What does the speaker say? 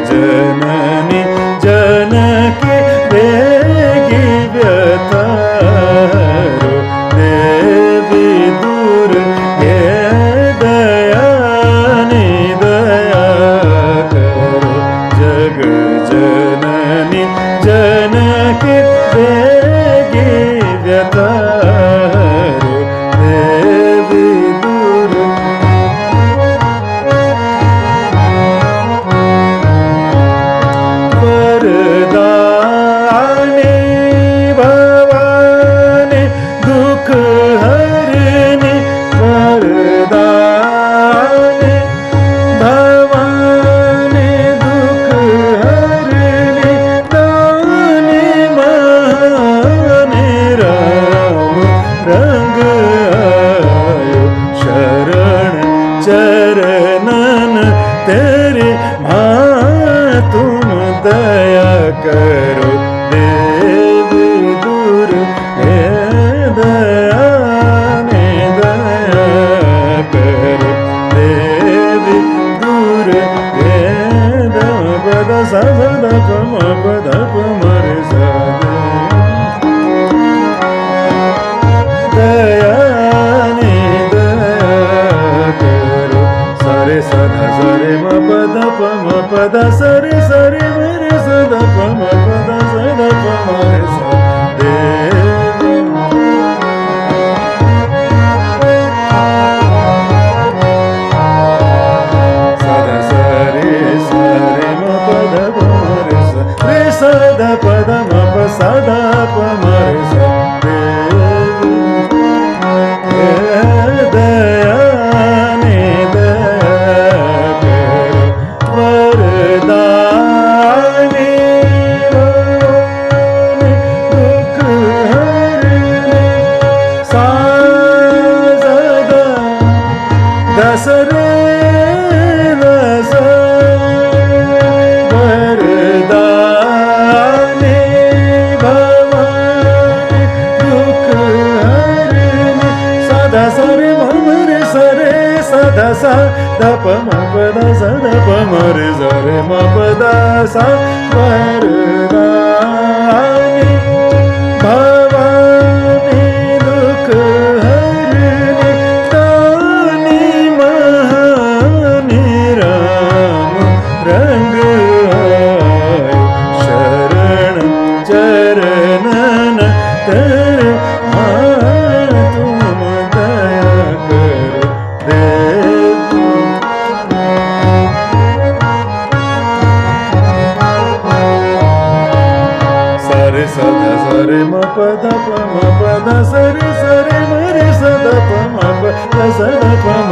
जननी जनकी देगी व्यतारो देवी दूर हे दयानी दया करो जग जननी जनकी देगी व्यतारो देवी दूर वरदानी भवानी दुख हरनी वरदानी भवानी दुख हरनी दानी महानी राम रंग आयो शरण चरणन तेरे तुम दया करो देवी दूर हे दयानी दया करो देवी दूर हे पद सद पम पद पमर दयानी दया करो सरे सदा सरे म पद पम पद सरे सरे मेरे सदा पम पद सदा पम रे सा देवी सदा सरे सरे म पद पम रे सा रे सदा पद म प सदा पम रे सा देवी दयानी वरदानी भवानी दुख हरनी साजदा दसरे रस वरदानी भवानी दुख हरनी सदा सरे मरे सरे सदा सा दप म पद सद पम रे सरे म पद सा वरदानी भवानी दुख हरनी दानी महानी राम रंग आयो शरण चरणन तेरे तुम दया करो देवी सरे सदा सरे म पद पम पद सरे सरे मरे सदा पम पद सदा पम